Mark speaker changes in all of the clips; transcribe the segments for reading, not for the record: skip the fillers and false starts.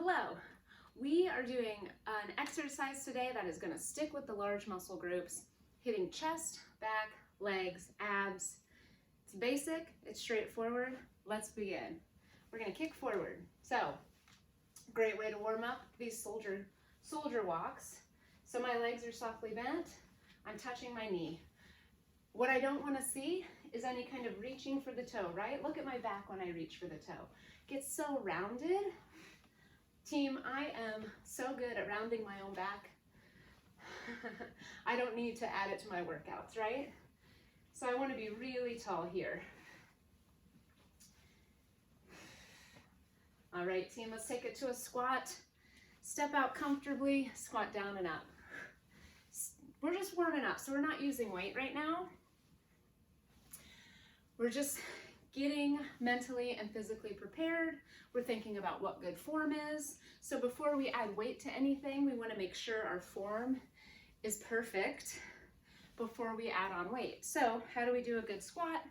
Speaker 1: Hello, we are doing an exercise today that is going to stick with the large muscle groups, hitting chest, back, legs, abs. It's basic, it's straightforward. Let's begin. We're going to kick forward. So, great way to warm up these soldier walks. So my legs are softly bent, I'm touching my knee. What I don't want to see is any kind of reaching for the toe, right? Look at my back when I reach for the toe. Gets so rounded. Team, I am so good at rounding my own back. I don't need to add it to my workouts, right? So I want to be really tall here. All right, team, let's take it to a squat. Step out comfortably, squat down and up. We're just warming up, so we're not using weight right now. We're just getting mentally and physically prepared. We're thinking about what good form is. So before we add weight to anything, we want to make sure our form is perfect before we add on weight. So how do we do a good squat?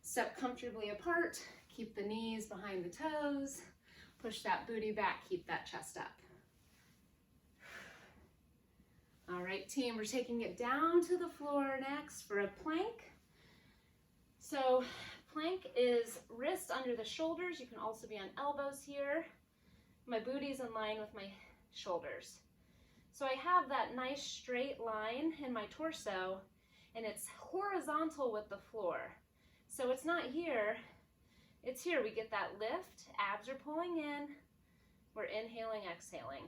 Speaker 1: Step comfortably apart, keep the knees behind the toes, push that booty back, keep that chest up. All right, team, we're taking it down to the floor next for a plank. So plank is wrist under the shoulders. You can also be on elbows here. My booty's in line with my shoulders. So I have that nice straight line in my torso, and it's horizontal with the floor. So it's not here, it's here. We get that lift, abs are pulling in, we're inhaling, exhaling.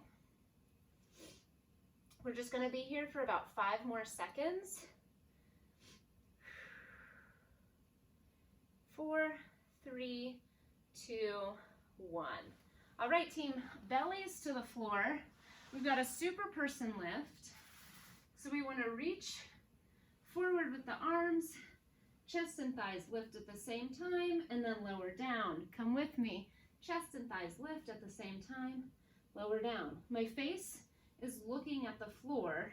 Speaker 1: We're just gonna be here for about 5 more seconds. 4, 3, 2, 1. All right, team, bellies to the floor. We've got a super person lift. So we want to reach forward with the arms, chest and thighs lift at the same time, and then lower down. Come with me. Chest and thighs lift at the same time, lower down. My face is looking at the floor.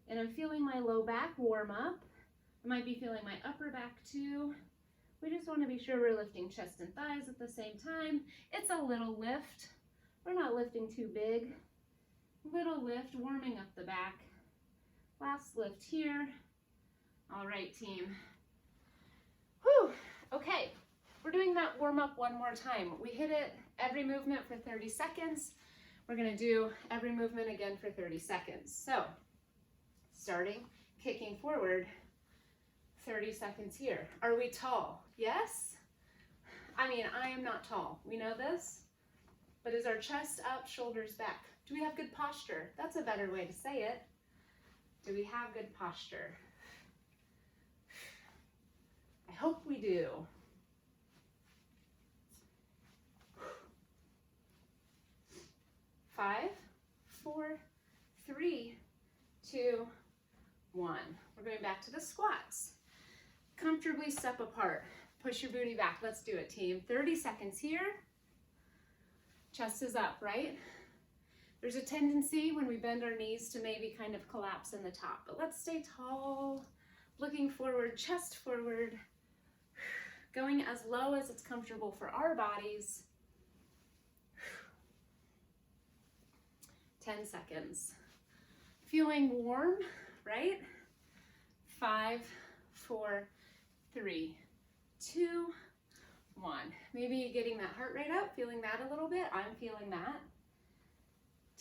Speaker 1: And I'm feeling my low back warm up. I might be feeling my upper back too. We just want to be sure we're lifting chest and thighs at the same time. It's a little lift. We're not lifting too big. Little lift, warming up the back. Last lift here. All right, team. Whew. Okay, we're doing that warm up one more time. We hit it every movement for 30 seconds. We're going to do every movement again for 30 seconds. So, starting, kicking forward. 30 seconds here. Are we tall? Yes? I mean, I am not tall. We know this. But is our chest up, shoulders back? Do we have good posture? That's a better way to say it. Do we have good posture? I hope we do. Five, 4, 3, 2, 1. We're going back to the squats. Comfortably step apart. Push your booty back. Let's do it, team. 30 seconds here. Chest is up, right? There's a tendency when we bend our knees to maybe kind of collapse in the top, but let's stay tall, looking forward, chest forward, going as low as it's comfortable for our bodies. 10 seconds. Feeling warm, right? 5, 4, 3, 2, 1. Maybe getting that heart rate up, feeling that a little bit. I'm feeling that.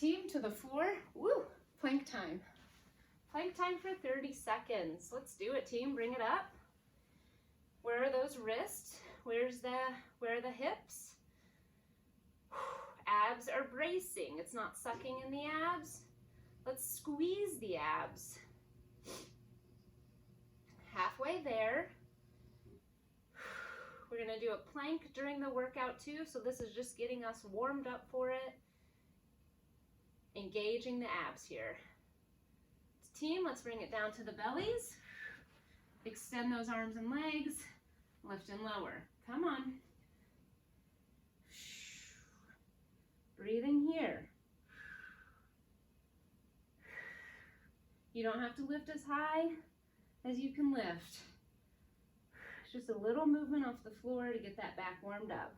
Speaker 1: Team, to the floor. Woo! Plank time. Plank time for 30 seconds. Let's do it, team. Bring it up. Where are those wrists? Where are the hips? Abs are bracing. It's not sucking in the abs. Let's squeeze the abs. Halfway there. We're going to do a plank during the workout too, so this is just getting us warmed up for it. Engaging the abs here. Team, let's bring it down to the bellies. Extend those arms and legs. Lift and lower. Come on. Breathing here. You don't have to lift as high as you can lift. Just a little movement off the floor to get that back warmed up.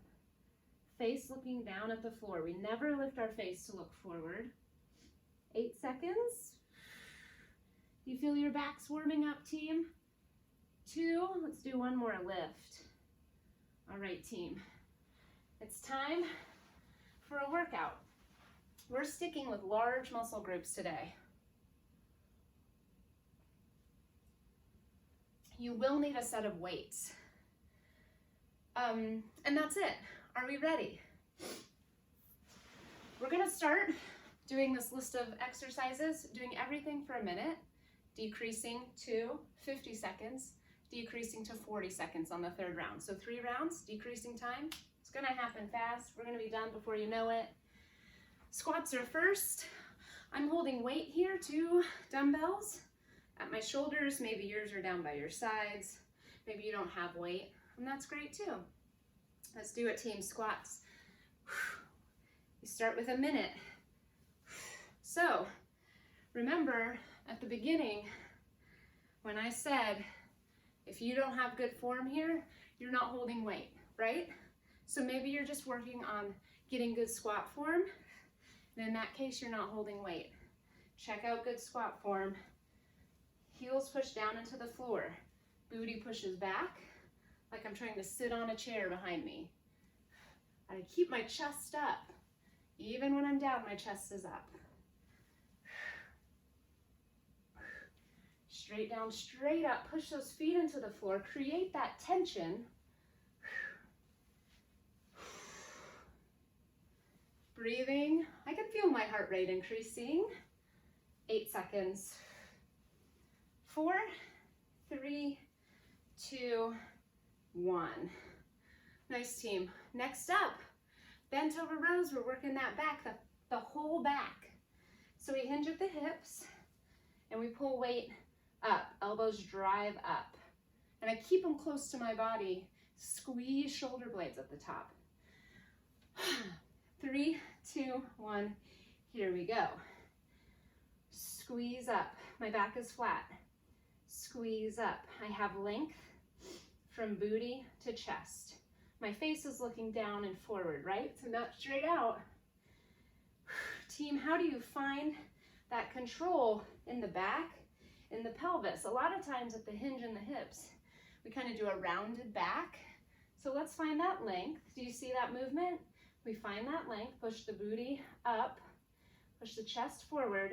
Speaker 1: face looking down at the floor. We never lift our face to look forward. 8 seconds. You feel your backs warming up, team? 2, let's do one more lift. All right, team. It's time for a workout. We're sticking with large muscle groups today. You will need a set of weights. And that's it. Are we ready? We're gonna start doing this list of exercises, doing everything for a minute, decreasing to 50 seconds, decreasing to 40 seconds on the 3rd round. So 3 rounds, decreasing time. It's gonna happen fast. We're gonna be done before you know it. Squats are first. I'm holding weight here, 2 dumbbells at my shoulders. Maybe yours are down by your sides. Maybe you don't have weight, and that's great too. Let's do it, team. Squats. You start with a minute. So remember at the beginning when I said if you don't have good form here, you're not holding weight, right? So maybe you're just working on getting good squat form, and in that case you're not holding weight. Check out good squat form. Heels push down into the floor. Booty pushes back like I'm trying to sit on a chair behind me. I keep my chest up. Even when I'm down, my chest is up. Straight down, straight up. Push those feet into the floor. Create that tension. Breathing. I can feel my heart rate increasing. 8 seconds. 4, 3, 2, 1. Nice, team. Next up, bent over rows. We're working that back, the whole back. So we hinge at the hips and we pull weight up. Elbows drive up. And I keep them close to my body. Squeeze shoulder blades at the top. 3, 2, 1. Here we go. Squeeze up. My back is flat. Squeeze up. I have length from booty to chest. My face is looking down and forward, right? So not straight out. Team, how do you find that control in the back, in the pelvis? A lot of times at the hinge and the hips, we kind of do a rounded back. So let's find that length. Do you see that movement? We find that length, push the booty up, push the chest forward,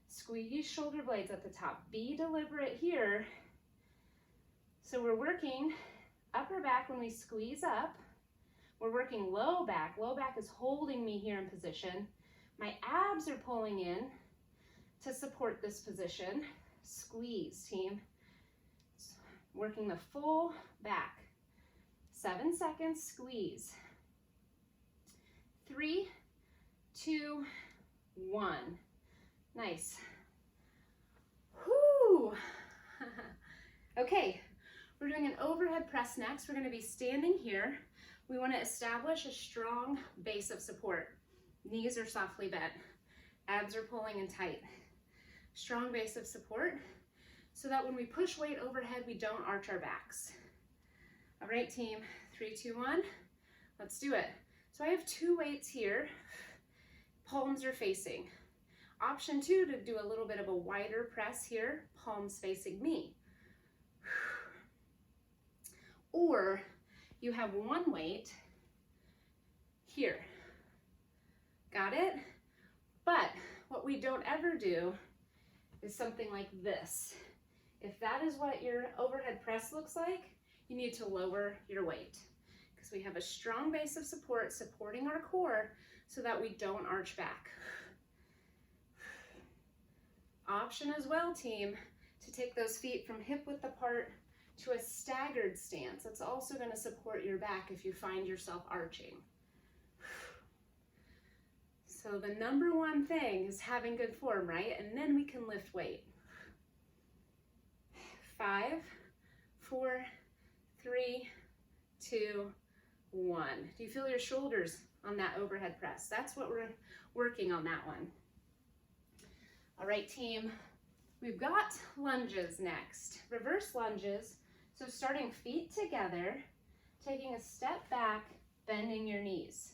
Speaker 1: squeeze shoulder blades at the top. Be deliberate here. So we're working upper back when we squeeze up. We're working low back. Low back is holding me here in position. My abs are pulling in to support this position. Squeeze, team. Working the full back. 7 seconds, squeeze. 3, 2, 1. Nice. Whoo! Okay, we're doing an overhead press next. We're going to be standing here. We want to establish a strong base of support. Knees are softly bent. Abs are pulling in tight. Strong base of support so that when we push weight overhead, we don't arch our backs. All right, team. 3, 2, 1. Let's do it. So I have 2 weights here. Palms are facing. Option 2 to do a little bit of a wider press here, palms facing me. Or you have 1 weight here. Got it? But what we don't ever do is something like this. If that is what your overhead press looks like, you need to lower your weight because we have a strong base of support supporting our core so that we don't arch back. Option as well, team, to take those feet from hip width apart to a staggered stance. That's also going to support your back if you find yourself arching. So the number one thing is having good form, right? And then we can lift weight. 5, 4, 3, 2, 1. Do you feel your shoulders on that overhead press? That's what we're working on, that one. All right, team, we've got lunges next. Reverse lunges. So starting feet together, taking a step back bending your knees.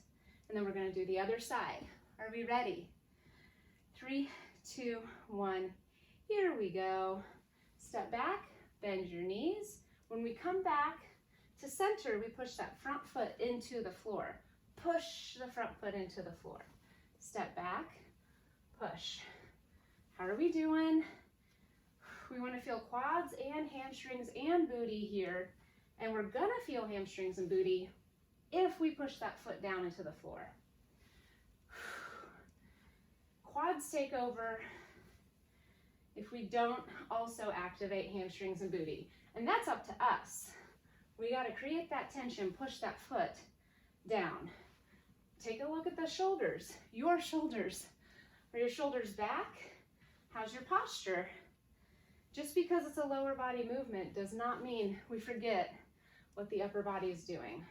Speaker 1: And then we're gonna do the other side. Are we ready? 3, 2, 1, here we go. Step back, bend your knees. When we come back to center, we push that front foot into the floor. Push the front foot into the floor. Step back, push. How are we doing? We want to feel quads and hamstrings and booty here. And we're gonna feel hamstrings and booty if we push that foot down into the floor. Quads take over if we don't also activate hamstrings and booty. And that's up to us. We got to create that tension, push that foot down. Take a look at the shoulders, your shoulders. Are your shoulders back? How's your posture? Just because it's a lower body movement does not mean we forget what the upper body is doing.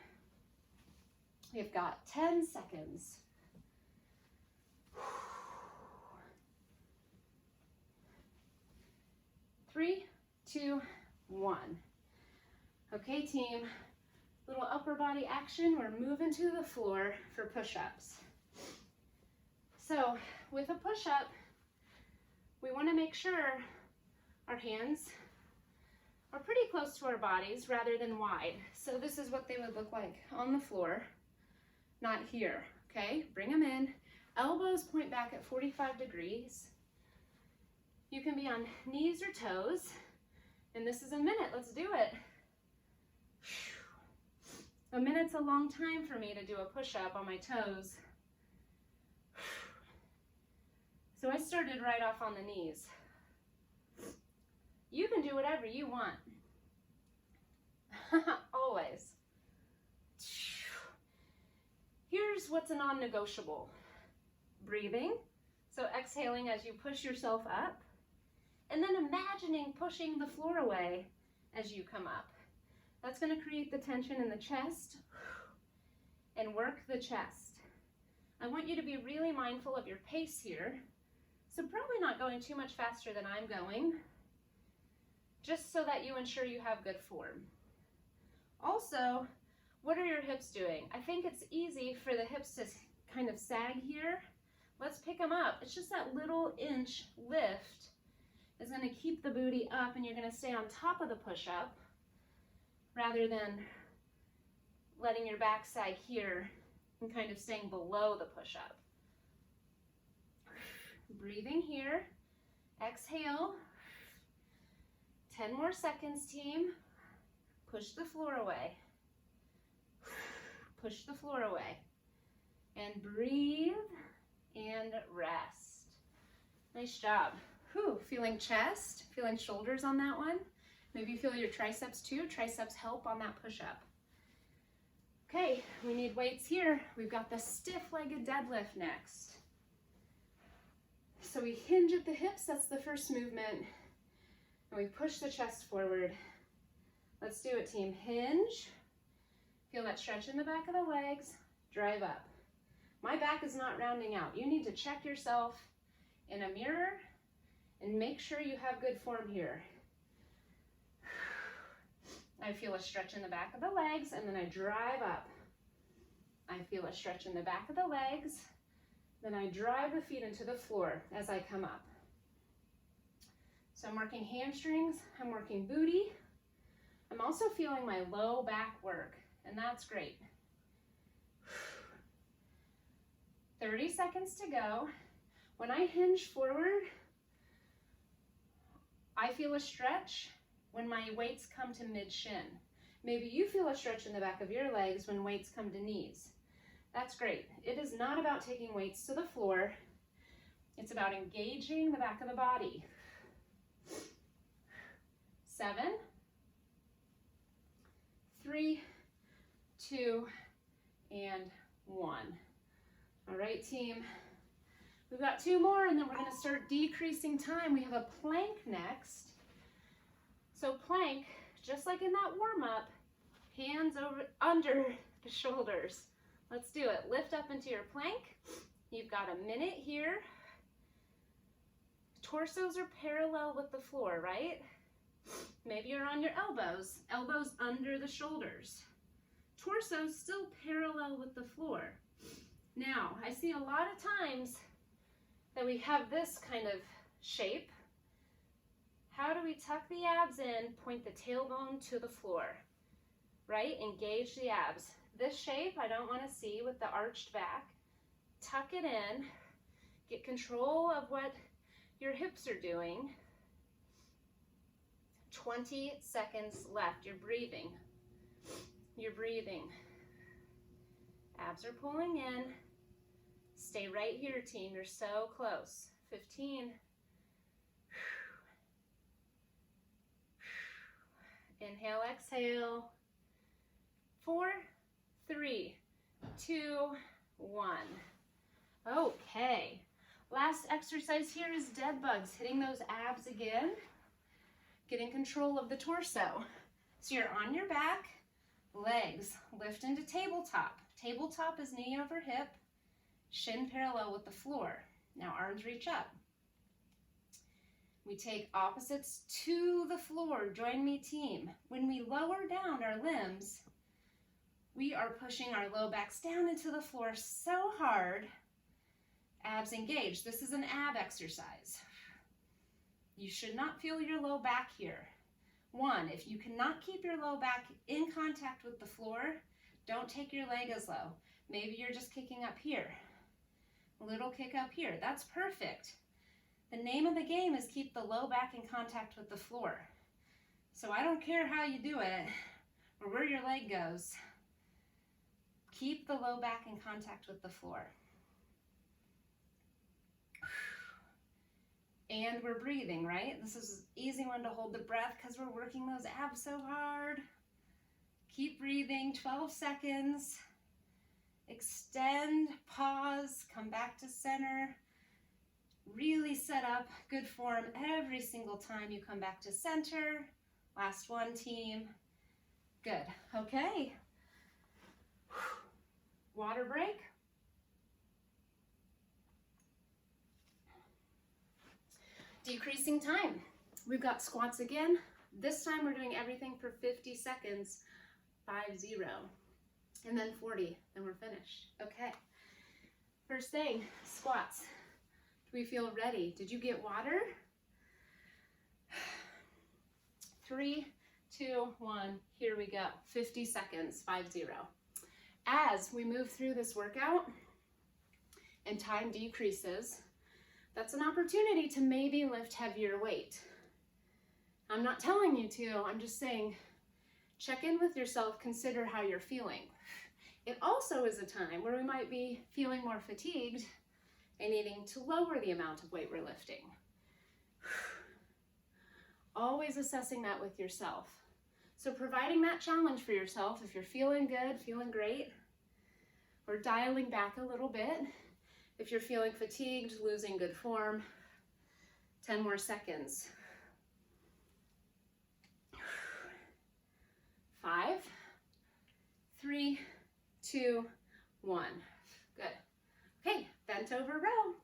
Speaker 1: We've got 10 seconds. 3, 2, 1. Okay, team, little upper body action. We're moving to the floor for push-ups. So with a push-up, we want to make sure our hands are pretty close to our bodies rather than wide. So this is what they would look like on the floor, not here, okay? Bring them in. Elbows point back at 45 degrees. You can be on knees or toes, and this is a minute. Let's do it. A minute's a long time for me to do a push-up on my toes. So I started right off on the knees. You can do whatever you want. Always. Here's what's a non-negotiable. Breathing. So exhaling as you push yourself up. And then imagining pushing the floor away as you come up. That's going to create the tension in the chest and work the chest. I want you to be really mindful of your pace here. So probably not going too much faster than I'm going, just so that you ensure you have good form. Also, what are your hips doing? I think it's easy for the hips to kind of sag here. Let's pick them up. It's just that little inch lift is going to keep the booty up, and you're going to stay on top of the push-up rather than letting your backside here and kind of staying below the push-up. Breathing here. Exhale. 10 more seconds, team. Push the floor away. Push the floor away. And breathe and rest. Nice job. Whew, feeling chest, feeling shoulders on that one. Maybe you feel your triceps too. Triceps help on that push-up. Okay, we need weights here. We've got the stiff-legged deadlift next. So we hinge at the hips, that's the first movement. And we push the chest forward. Let's do it, team. Hinge. Feel that stretch in the back of the legs. Drive up. My back is not rounding out. You need to check yourself in a mirror and make sure you have good form here. I feel a stretch in the back of the legs, and then I drive up. I feel a stretch in the back of the legs, then I drive the feet into the floor as I come up. So I'm working hamstrings, I'm working booty. I'm also feeling my low back work, and that's great. 30 seconds to go. When I hinge forward, I feel a stretch when my weights come to mid-shin. Maybe you feel a stretch in the back of your legs when weights come to knees. That's great. It is not about taking weights to the floor. It's about engaging the back of the body. 7, 3, 2, and 1. All right, team. We've got 2 more, and then we're going to start decreasing time. We have a plank next. So plank, just like in that warm-up, hands over under the shoulders. Let's do it. Lift up into your plank. You've got a minute here. Torsos are parallel with the floor, right? Maybe you're on your elbows. Elbows under the shoulders. torso still parallel with the floor. Now, I see a lot of times that we have this kind of shape. How do we tuck the abs in, point the tailbone to the floor, right? Engage the abs. This shape I don't want to see with the arched back. Tuck it in, get control of what your hips are doing. 20 seconds left. You're breathing. You're breathing. Abs are pulling in. Stay right here, team. You're so close. 15. Inhale, exhale. 4, 3, 2, 1. Okay. Last exercise here is dead bugs. Hitting those abs again. Getting control of the torso. So you're on your back, legs lift into tabletop. Tabletop is knee over hip, shin parallel with the floor. Now arms reach up. We take opposites to the floor. Join me, team. When we lower down our limbs, we are pushing our low backs down into the floor so hard. Abs engaged. This is an ab exercise. You should not feel your low back here. 1, if you cannot keep your low back in contact with the floor, don't take your leg as low. Maybe you're just kicking up here. A little kick up here. That's perfect. The name of the game is keep the low back in contact with the floor. So I don't care how you do it or where your leg goes. Keep the low back in contact with the floor. And we're breathing, right? This is an easy one to hold the breath because we're working those abs so hard. Keep breathing, 12 seconds. Extend, pause, come back to center. Really set up good form every single time you come back to center. Last one, team. Good, okay. Water break. Decreasing time. We've got squats again. This time we're doing everything for 50 seconds, 5-0, and then 40, then we're finished. Okay. First thing, squats. Do we feel ready? Did you get water? 3, 2, 1, here we go. 50 seconds, 5-0. As we move through this workout and time decreases, that's an opportunity to maybe lift heavier weight. I'm not telling you to, I'm just saying, check in with yourself, consider how you're feeling. It also is a time where we might be feeling more fatigued and needing to lower the amount of weight we're lifting. Always assessing that with yourself. So providing that challenge for yourself, if you're feeling good, feeling great, or dialing back a little bit. If you're feeling fatigued, losing good form, 10 more seconds. 5, 3, 2, 1. Good. Okay, bent over row.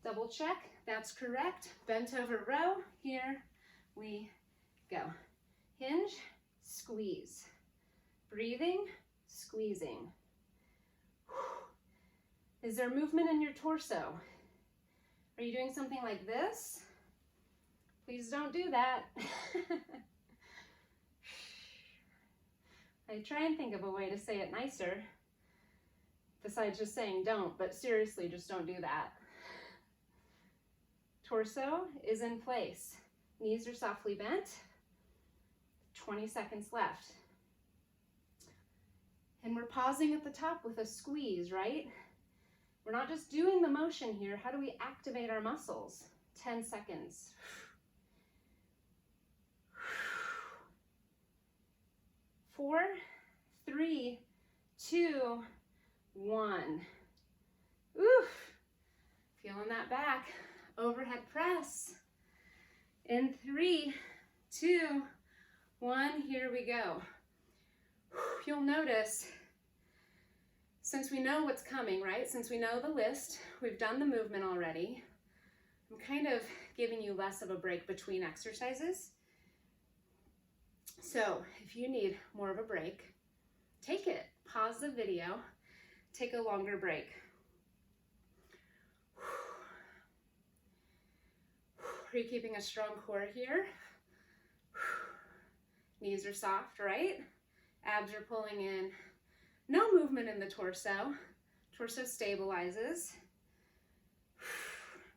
Speaker 1: Double check, that's correct. Bent over row, here we go. Hinge, squeeze. Breathing, squeezing. Is there movement in your torso? Are you doing something like this? Please don't do that. I try and think of a way to say it nicer, besides just saying don't, but seriously, just don't do that. Torso is in place. Knees are softly bent. 20 seconds left. And we're pausing at the top with a squeeze, right? We're not just doing the motion here. How do we activate our muscles? 10 seconds. 4, 3, 2, 1. Oof. Feeling that back. Overhead press. In 3, 2, 1. Here we go. You'll notice, since we know what's coming, right? Since we know the list, we've done the movement already. I'm kind of giving you less of a break between exercises. So if you need more of a break, take it. Pause the video, take a longer break. Are you keeping a strong core here? Knees are soft, right? Abs are pulling in. No movement in the torso. Torso stabilizes.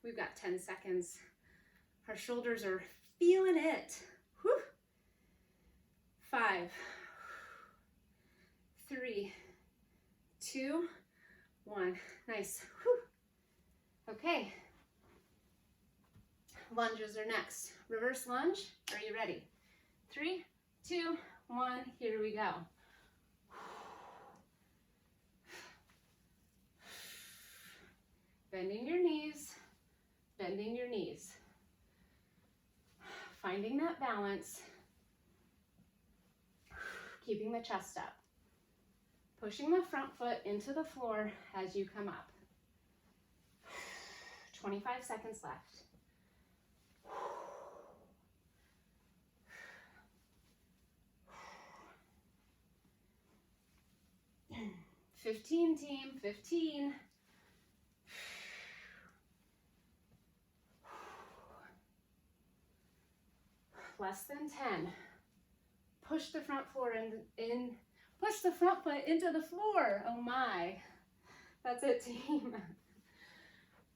Speaker 1: We've got 10 seconds. Our shoulders are feeling it. 5, 3, 2, 1. Nice. Okay. Lunges are next. Reverse lunge. Are you ready? 3, 2, 1. Here we go. Bending your knees. Bending your knees. Finding that balance. Keeping the chest up. Pushing the front foot into the floor as you come up. 25 seconds left. 15, team, 15. Less than 10. Push the front floor in, push the front foot into the floor. Oh my. That's it, team.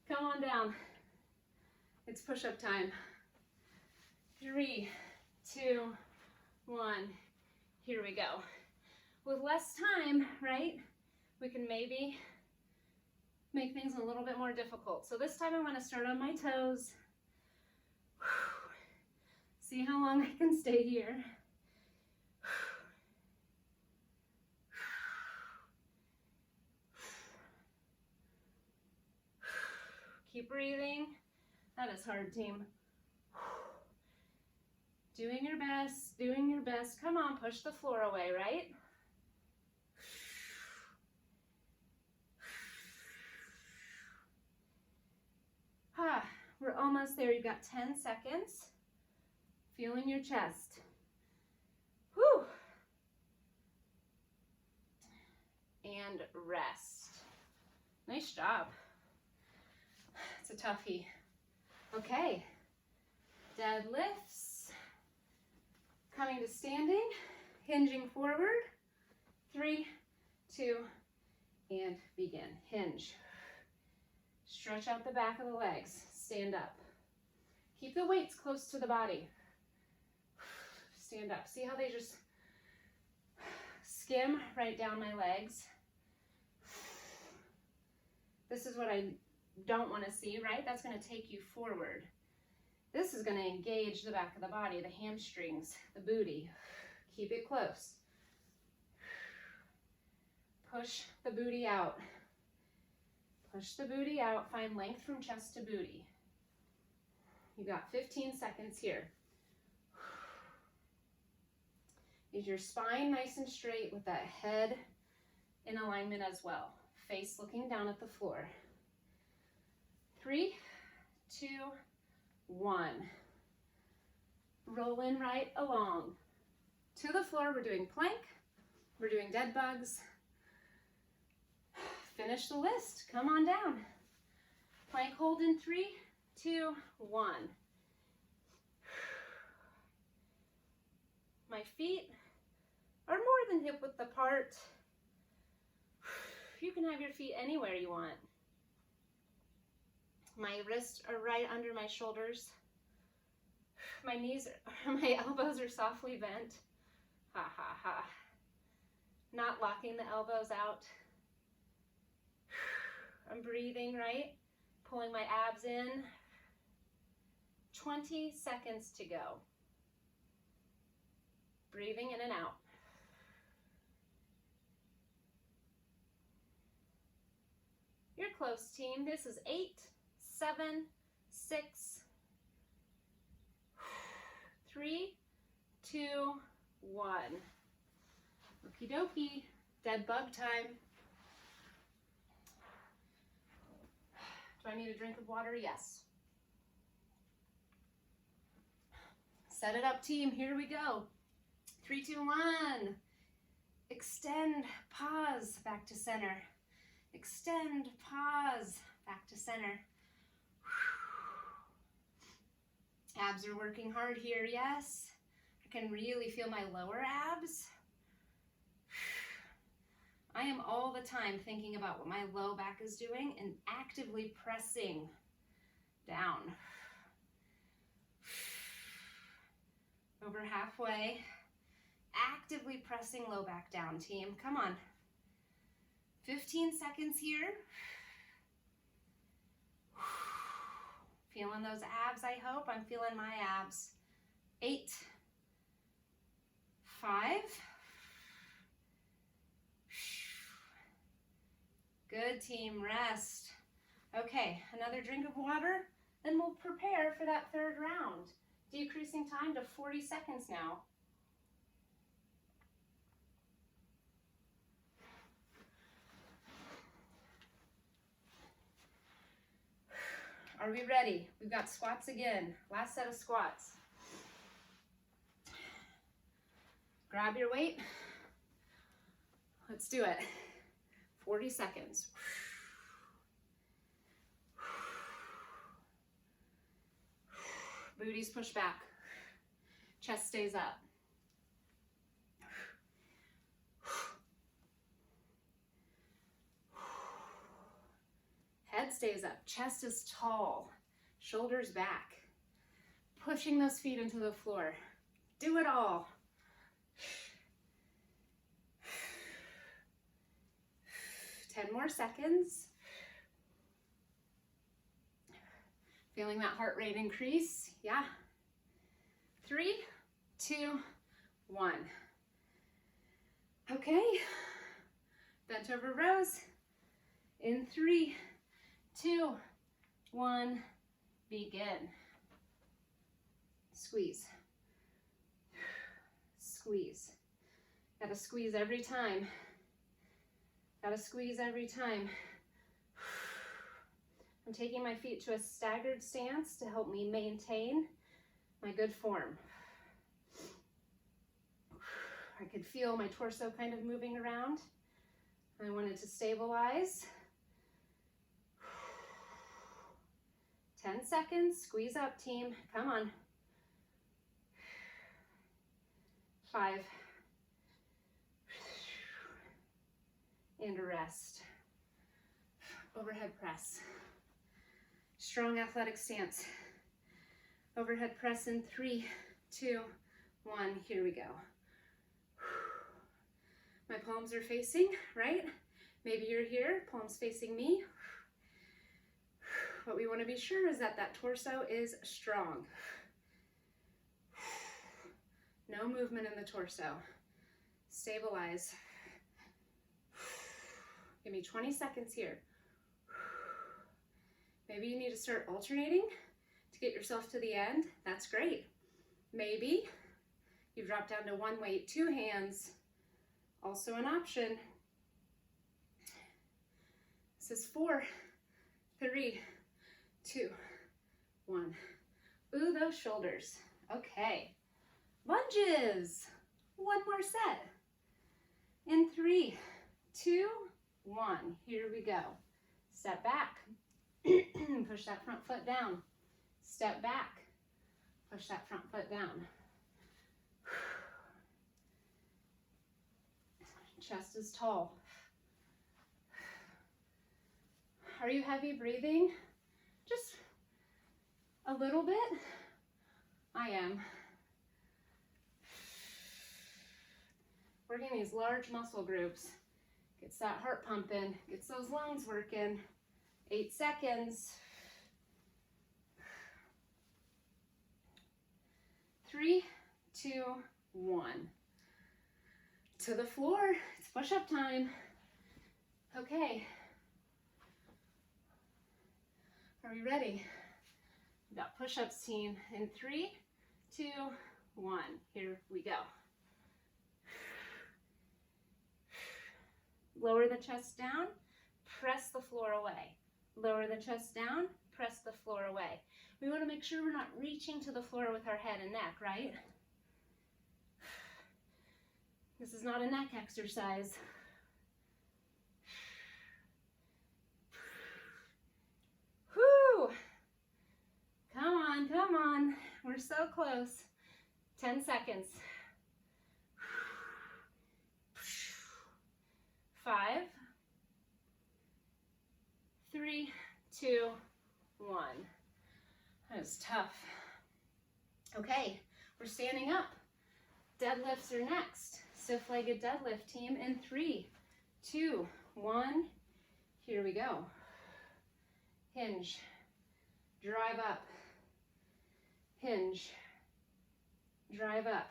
Speaker 1: Come on down. It's push-up time. 3, 2, 1. Here we go. With less time, right, we can maybe make things a little bit more difficult. So this time I want to start on my toes. See how long I can stay here. Keep breathing. That is hard, team. Doing your best, doing your best. Come on, push the floor away, right? We're almost there. You've got 10 seconds. Feeling your chest. Whew. And rest. Nice job. It's a toughie. Okay. Deadlifts. Coming to standing. Hinging forward. 3, 2, and begin. Hinge. Stretch out the back of the legs. Stand up. Keep the weights close to the body. Stand up. See how they just skim right down my legs? This is what I don't want to see, right? That's going to take you forward. This is going to engage the back of the body, the hamstrings, the booty. Keep it close. Push the booty out. Push the booty out. Find length from chest to booty. You got 15 seconds here. Is your spine nice and straight with that head in alignment as well? Face looking down at the floor. 3, 2, 1. Roll in right along. To the floor, we're doing plank. We're doing dead bugs. Finish the list. Come on down. Plank hold in 3, 2, 1. My feet are more than hip width apart. You can have your feet anywhere you want. My wrists are right under my shoulders. My knees, my elbows are softly bent. Ha ha ha. Not locking the elbows out. I'm breathing, right? Pulling my abs in. 20 seconds to go. Breathing in and out. You're close, team. This is 8, 7, 6, 3, 2, 1. Okie dokie. Dead bug time. Do I need a drink of water? Yes. Set it up, team. Here we go. 3, 2, 1. Extend, pause, back to center. Extend, pause, back to center. Abs are working hard here, yes. I can really feel my lower abs. I am all the time thinking about what my low back is doing and actively pressing down. Over halfway. Actively pressing low back down, team. Come on. 15 seconds here. Feeling those abs, I hope. I'm feeling my abs. 8, 5. Good, team, rest. Okay, another drink of water, then we'll prepare for that third round. Decreasing time to 40 seconds now. Are we ready? We've got squats again. Last set of squats. Grab your weight. Let's do it. 40 seconds. Booties push back. Chest stays up. Head stays up. Chest is tall. Shoulders back. Pushing those feet into the floor. Do it all. Ten more seconds. Feeling that heart rate increase? Yeah. 3, 2, 1. Okay. Bent over rows. In 3, 2, 1. Begin. Squeeze. Squeeze. Gotta squeeze every time. Gotta squeeze every time. I'm taking my feet to a staggered stance to help me maintain my good form. I could feel my torso kind of moving around. I wanted to stabilize. 10 seconds, squeeze up, team. Come on. 5. And a rest. Overhead press. Strong athletic stance. Overhead press in 3, 2, 1. Here we go. My palms are facing, right? Maybe you're here, palms facing me. What we want to be sure is that that torso is strong. No movement in the torso. Stabilize. Give me 20 seconds here. Maybe you need to start alternating to get yourself to the end. That's great. Maybe you drop down to one weight, 2 hands. Also an option. This is 4, 3, 2, 1. Ooh, those shoulders. Okay. Lunges. One more set. In 3, 2, 1. Here we go. Step back. Push that front foot down. Step back. Push that front foot down. Chest is tall. Are you heavy breathing? Just a little bit? I am. Working these large muscle groups. Gets that heart pumping, gets those lungs working. 8 seconds. 3, 2, 1. To the floor. It's push-up time. Okay. Are we ready? We've got push-ups, team. In 3, 2, 1. Here we go. Lower the chest down. Press the floor away. Lower the chest down. Press the floor away. We want to make sure we're not reaching to the floor with our head and neck, right? This is not a neck exercise. Whew. Come on, come on. We're so close. 10 seconds. 5, 3, 2, 1. That was tough. Okay, we're standing up. Deadlifts are next. Stiff-legged deadlift team in 3, 2, 1. Here we go. Hinge. Drive up. Hinge. Drive up.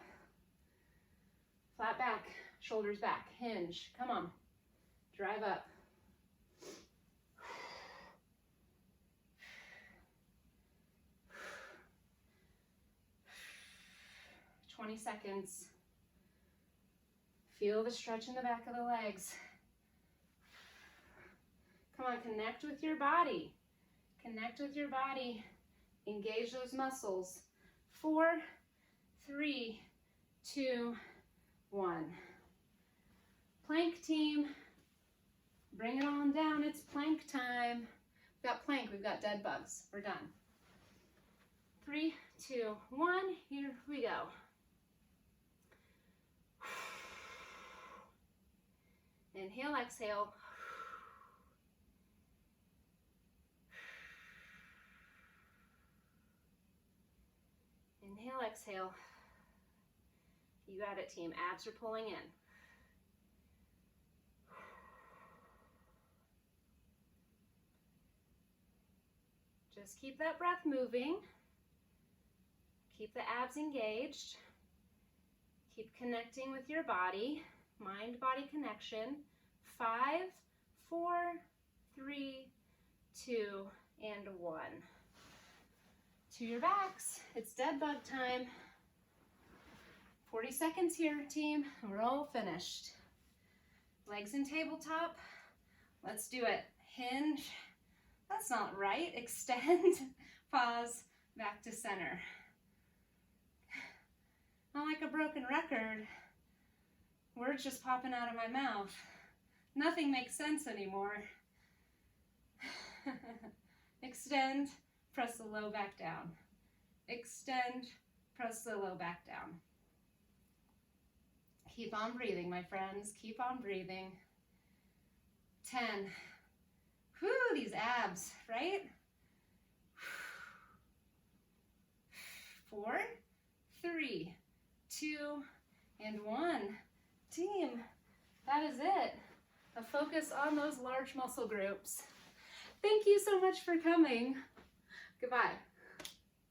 Speaker 1: Flat back. Shoulders back. Hinge. Come on. Drive up. 20 seconds. Feel the stretch in the back of the legs. Come on, connect with your body. Connect with your body. Engage those muscles. 4, 3, 2, 1. Plank team. Bring it on down. It's plank time. We've got plank. We've got dead bugs. We're done. 3, 2, 1. Here we go. Inhale, exhale. Inhale, exhale. You got it, team. Abs are pulling in. Just keep that breath moving. Keep the abs engaged. Keep connecting with your body. Mind-body connection. 5, 4, 3, 2, and 1. To your backs. It's dead bug time. 40 seconds here, team. We're all finished. Legs in tabletop. Let's do it. Hinge. That's not right. Extend. Pause. Back to center. Not like a broken record. Words just popping out of my mouth. Nothing makes sense anymore. Extend, press the low back down. Extend, press the low back down. Keep on breathing, my friends. Keep on breathing. 10. Whew, these abs, right? 4, 3, 2, and 1. Team, that is it. A focus on those large muscle groups. Thank you so much for coming. Goodbye.